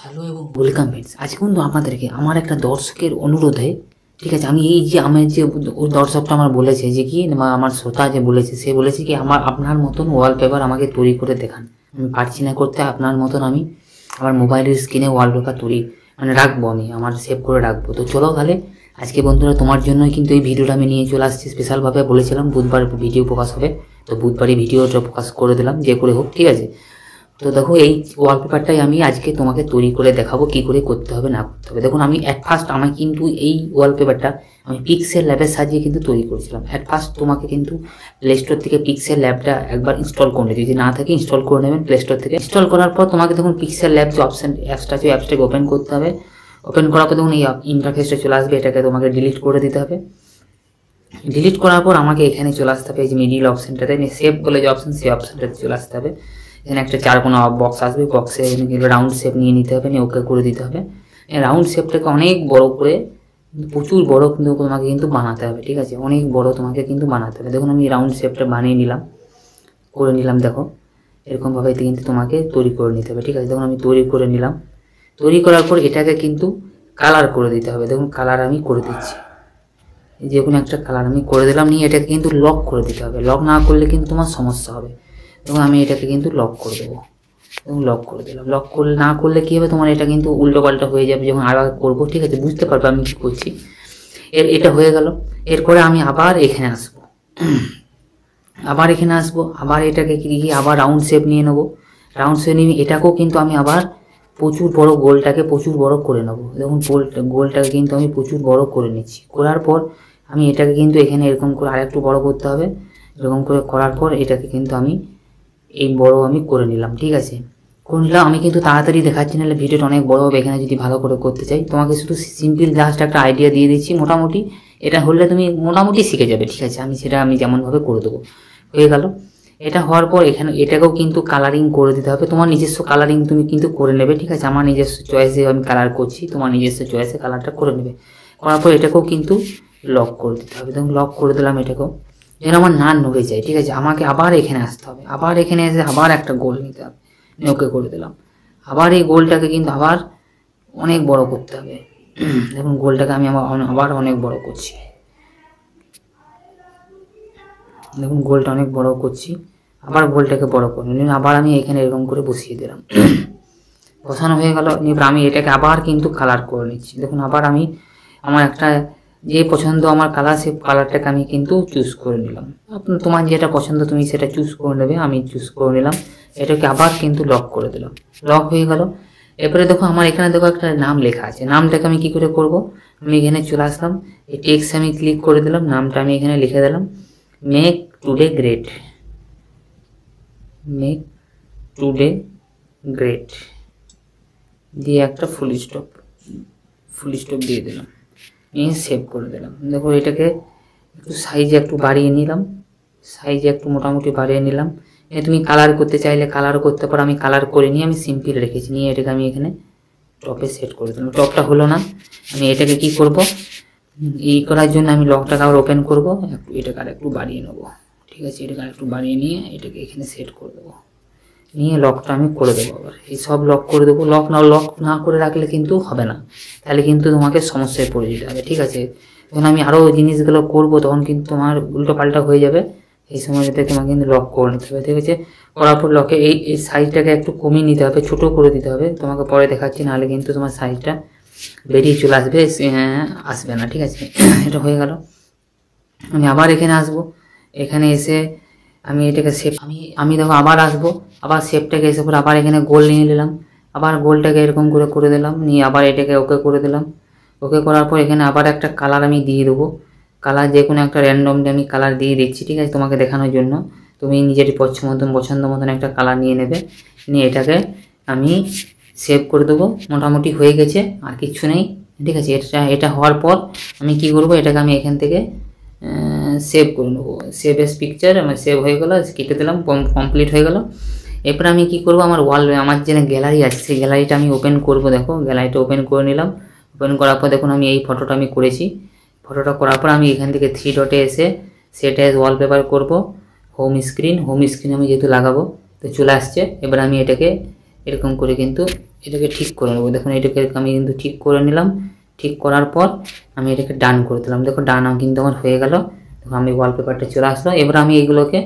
Hello এবং welcome friends. আজকে কিন্তু আপনাদেরকে আমার একটা দর্শকের অনুরোধে, ঠিক আছে, আমি এই যে আমার যে ওই দর্শকটা আমার বলেছে যে কি আমার শ্রোতা যে বলেছে, সে বলেছে কি আপনার মতন ওয়ালপেপার আমাকে তৈরি করে দেখান। আমি পারছি না করতে, আপনার মতন আমি আমার মোবাইলের স্ক্রিনে ওয়ালপেপার তৈরি রাখবো, আমি আমার সেভ করে রাখবো। তো চলো তাহলে আজকে বন্ধুরা তোমার জন্যই কিন্তু এই ভিডিওটা আমি নিয়ে চলে আসছি স্পেশালভাবে। বলেছিলাম বুধবার ভিডিও প্রকাশ হবে, তো বুধবারই ভিডিওটা প্রকাশ করে দিলাম, যে করে হোক, ঠিক আছে। তো দেখো এই ওয়ালপেপারটাই আমি আজকে তোমাকে তৈরি করে দেখাবো কি করে করতে হবে না করতে হবে। দেখুন আমি অ্যাট ফার্স্ট আমি কিন্তু এই ওয়ালপেপারটা আমি পিক্সেল ল্যাবের সাহায্যে কিন্তু তৈরি করেছিলাম। অ্যাট ফার্স্ট তোমাকে কিন্তু প্লে স্টোর থেকে পিক্সেল ল্যাবটা একবার ইনস্টল করে নিতে, যদি না থাকে ইনস্টল করে নেবেন প্লে স্টোর থেকে। ইনস্টল করার পর তোমাকে দেখুন পিক্সেল ল্যাব যে অ্যাপসটা আছে, অ্যাপসটাকে ওপেন করতে হবে। ওপেন করার পর দেখুন এই ইন্টারফেসটা চলে আসবে, এটাকে তোমাকে ডিলিট করে দিতে হবে। ডিলিট করার পর আমাকে এখানে চলে আসতে হবে এই যে মিডিল অপশানটাতে, সেভ বলে যে অপশান, সেই অপশানটাতে চলে আসতে হবে। এখানে একটা চারকোনা বক্স আসবে, বক্সে রাউন্ড শেপ নিয়ে নিতে হবে, নিয়ে ওকে করে দিতে হবে। রাউন্ড শেপটাকে অনেক বড় করে, প্রচুর বড় কিন্তু তোমাকে কিন্তু বানাতে হবে, ঠিক আছে, অনেক বড় তোমাকে কিন্তু বানাতে হবে। দেখুন আমি রাউন্ড শেপটা বানিয়ে নিলাম, করে নিলাম। দেখো এরকমভাবে কিন্তু তোমাকে তৈরি করে নিতে হবে, ঠিক আছে। দেখুন আমি তৈরি করে নিলাম। তৈরি করার পর এটাকে কিন্তু কালার করে দিতে হবে। দেখুন কালার আমি করে দিচ্ছি, যে কোনো একটা কালার আমি করে দিলাম। নিয়ে এটাকে কিন্তু লক করে দিতে হবে, লক না করলে কিন্তু তোমার সমস্যা হবে। এবং আমি এটাকে কিন্তু লক করে দেবো, এবং লক করে দিলাম। লক করলে না করলে কী হবে, তোমার এটা কিন্তু উল্টো পাল্টা হয়ে যাবে যখন আবার করবো, ঠিক আছে, বুঝতে পারবে আমি কী করছি। এটা হয়ে গেল। এরপরে আমি আবার এখানে আসবো, আবার এটাকে কি আবার রাউন্ড শেপ নিয়ে নেবো। রাউন্ড শেপ নিয়ে এটাকেও কিন্তু আমি আবার প্রচুর বড়, গোলটাকে প্রচুর বড় করে নেবো। দেখুন গোলটাকে কিন্তু আমি প্রচুর বড় করে নিচ্ছি। করার পর আমি এটাকে কিন্তু এখানে এরকম করে আরেকটু বড় করতে হবে। এরকম করে করার পর এটাকে কিন্তু আমি এই বড় আমি করে নিলাম, ঠিক আছে, করে নিলাম। আমি কিন্তু তাড়াতাড়ি দেখাচ্ছি, নাহলে ভিডিওটা অনেক বড় হবে। এখানে যদি ভালো করে করতে চাই, তোমাকে শুধু সিম্পল জাস্ট একটা আইডিয়া দিয়ে দিচ্ছি, মোটামুটি এটা হলে তুমি মোটামুটি শিখে যাবে, ঠিক আছে। সেটা আমি যেমনভাবে করে দেবো। হয়ে গেল। এটা হওয়ার পর এখানে এটাকেও কিন্তু কালারিং করে দিতে হবে। তোমার নিজস্ব কালারিং তুমি কিন্তু করে নেবে, ঠিক আছে। আমার নিজস্ব চয়েসে আমি কালার করছি, তোমার নিজস্ব চয়েসে কালারটা করে নেবে। করার পর এটাকেও কিন্তু লক করে দিতে হবে। দেখুন লক করে দিলাম এটাকেও, যেন আমার না নড়ে যায়, ঠিক আছে। আমাকে আবার এখানে আসতে হবে, আবার এখানে এসে আবার একটা গোল নিতে হবে, ওকে করে দিলাম। আবার এই গোলটাকে কিন্তু আবার অনেক বড় করতে হবে। দেখুন গোলটাকে আমি আবার অনেক বড় করছি। দেখুন গোলটা অনেক বড় করছি, আবার গোলটাকে বড় করে নিন। আবার আমি এখানে এরকম করে বসিয়ে দিলাম, বসানো হয়ে গেল। এবার আমি এটাকে আবার কিন্তু কালার করে নিচ্ছি। দেখুন আবার আমি আমার একটা যে পছন্দ আমার কালার, সেই কালারটাকে আমি কিন্তু চুজ করে নিলাম। তোমার যেটা পছন্দ তুমি সেটা চুজ করে নেবে, আমি চুজ করে নিলাম। এটাকে আবার কিন্তু লক করে দিলাম, লক হয়ে গেল। এরপরে দেখো আমার এখানে দেখো একটা নাম লেখা আছে। নামটাকে আমি কি করে করব, আমি এখানে চলে আসলাম, এই টেক্সট আমি ক্লিক করে দিলাম, নামটা আমি এখানে লিখে দিলাম, make today great, make today great দিয়ে একটা ফুল স্টপ দিয়ে দিলাম, নিয়ে সেভ করে দিলাম। দেখো এটাকে একটু সাইজে একটু বাড়িয়ে নিলাম, সাইজে একটু মোটামুটি বাড়িয়ে নিলাম। তুমি কালার করতে চাইলে কালার করতে পারো, আমি কালার করে নিয়ে আমি সিম্পল রেখেছি। নিয়ে এটাকে আমি এখানে টপে সেট করে দিলাম। টপটা হলো না, আমি এটাকে কি করব, এই করার জন্য আমি লকটাকে আবার ওপেন করবো, এটাকে আর একটু বাড়িয়ে নেবো, ঠিক আছে। এটাকে আর একটু বাড়িয়ে নিয়ে এটাকে এখানে সেট করে দেবো, নিয়ে লকটা আমি করে দেবো। আবার এই সব লক করে দেবো। লক না করে রাখলে কিন্তু হবে না, তাহলে কিন্তু তোমাকে সমস্যায় পড়ে যেতে হবে, ঠিক আছে। যখন আমি আরও জিনিসগুলো করবো তখন কিন্তু তোমার উল্টো পাল্টা হয়ে যাবে। এই সময়টাতে তোমাকে কিন্তু লক করে নিতে হবে, ঠিক আছে। করার পর লকে এই সাইজটাকে একটু কমিয়ে নিতে হবে, ছোটো করে দিতে হবে। তোমাকে পরে দেখাচ্ছি, নাহলে কিন্তু তোমার সাইজটা বেরিয়ে চলে আসবে না, ঠিক আছে। এটা হয়ে গেল। আমি আবার এখানে আসবো, এখানে এসে আমি এটাকে শেপ আমি দেখো আবার আসবো, আবার শেপটাকে এসে পরে আবার এখানে গোল নিয়ে নিলাম, আবার গোলটাকে এরকম করে দিলাম, নিয়ে আবার এটাকে ওকে করে দিলাম। ওকে করার পর এখানে আবার একটা কালার আমি দিয়ে দেবো। কালার যে কোনো একটা র্যান্ডমলি আমি কালার দিয়ে দিচ্ছি, ঠিক আছে, তোমাকে দেখানোর জন্য। তুমি নিজের পছন্দ মতন একটা কালার নিয়ে নেবে, নিয়ে এটাকে আমি সেভ করে দেবো। মোটামুটি হয়ে গেছে, আর কিচ্ছু নেই, ঠিক আছে। এটা হওয়ার পর আমি কি করব, এটাকে আমি এখান থেকে সেভ করে নেবো। সেভ এস পিকচার আমার সেভ হয়ে গেলো, কেটে দিলাম, কমপ্লিট হয়ে গেল। এরপর আমি কি করব, আমার আমার যে গ্যালারি আছে সেই গ্যালারিটা আমি ওপেন করব। দেখো গ্যালারিটা ওপেন করে নিলাম। ওপেন করার পর দেখুন আমি এই ফটোটা আমি করেছি। ফটোটা করার পর আমি এখান থেকে 3 ডটে এসে সেট অ্যাজ ওয়ালপেপার করব। হোম স্ক্রিন আমি যেহেতু লাগাবো তো চলে আসছে। এবার আমি এটাকে এরকম করে কিন্তু এটাকে ঠিক করে নেবো। দেখুন এটাকে আমি কিন্তু ঠিক করে নিলাম। ঠিক করার পর আমি এটাকে ডান করে দিলাম। দেখো ডান কিন্তু আমার হয়ে গেল। দেখো আমি ওয়ালপেপারটা চলে আসলো। এবার আমি এগুলোকে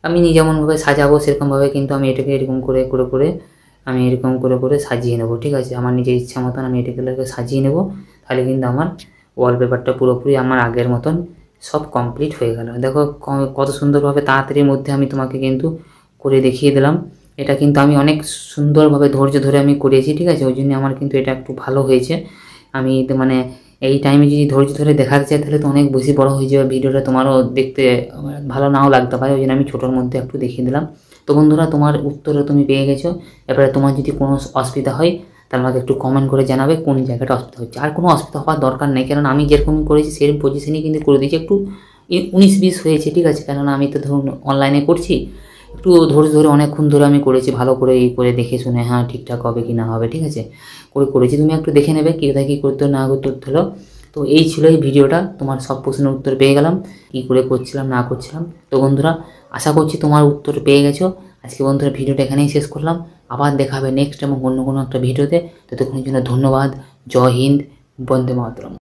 আমি যেমনভাবে সাজাবো সেরকমভাবে কিন্তু আমি এটাকে এরকম করে করে করে আমি এরকম করে করে সাজিয়ে নেবো। ঠিক আছে, আমার নিজের ইচ্ছা মতন আমি এটাকে সাজিয়ে নেবো। তাহলে কিন্তু আমার ওয়ালপেপারটা পুরোপুরি আমার আগের মতন সব কমপ্লিট হয়ে গেল। দেখো কত সুন্দরভাবে তাড়াতাড়ির মধ্যে আমি তোমাকে কিন্তু করে দেখিয়ে দিলাম। এটা কিন্তু আমি অনেক সুন্দরভাবে ধৈর্য ধরে আমি করেছি। ঠিক আছে, ওই জন্য আমার কিন্তু এটা একটু ভালো হয়েছে। আমি মানে এই টাইমে যদি ধৈর্য ধরে দেখাতে চাই তাহলে তো অনেক বেশি বড় হয়ে যাবে ভিডিওটা, তোমারও দেখতে ভালো নাও লাগতে পারে। ওই জন্য আমি ছোটোর মধ্যে একটু দেখিয়ে দিলাম। তো বন্ধুরা, তোমার উত্তরও তুমি পেয়ে গেছো। এবারে তোমার যদি কোনো অসুবিধা হয় তাহলে আমাকে একটু কমেন্ট করে জানাবে কোন জায়গাটা অসুবিধা হচ্ছে। আর কোনো অসুবিধা হওয়ার দরকার নেই, কারণ আমি যেরকম করেছি সেরকম পজিশনেই কিন্তু করে দিয়েছি। একটু 19-20 হয়েছে, ঠিক আছে, কেননা আমি তো ধরুন অনলাইনে করছি, একটু ধৈর্য ধরে অনেকক্ষণ ধরে আমি করেছি, ভালো করে এই করে দেখে শুনে হ্যাঁ ঠিকঠাক হবে কি না হবে। ঠিক আছে, করেছি, তুমি একটু দেখে নেবে কোথায় কী করতে না করতে হলো। তো এই ছিল এই ভিডিওটা, তোমার সব প্রশ্নের উত্তর পেয়ে গেলাম, কী করে করছিলাম না করছিলাম। তো বন্ধুরা, আশা করছি তোমার উত্তর পেয়ে গেছো। আজকে বন্ধুরা ভিডিওটা এখানেই শেষ করলাম। আবার দেখা হবে নেক্সট এবং অন্য কোনো একটা ভিডিওতে। ততক্ষণের জন্য ধন্যবাদ। জয় হিন্দ, বন্দে মাতরম।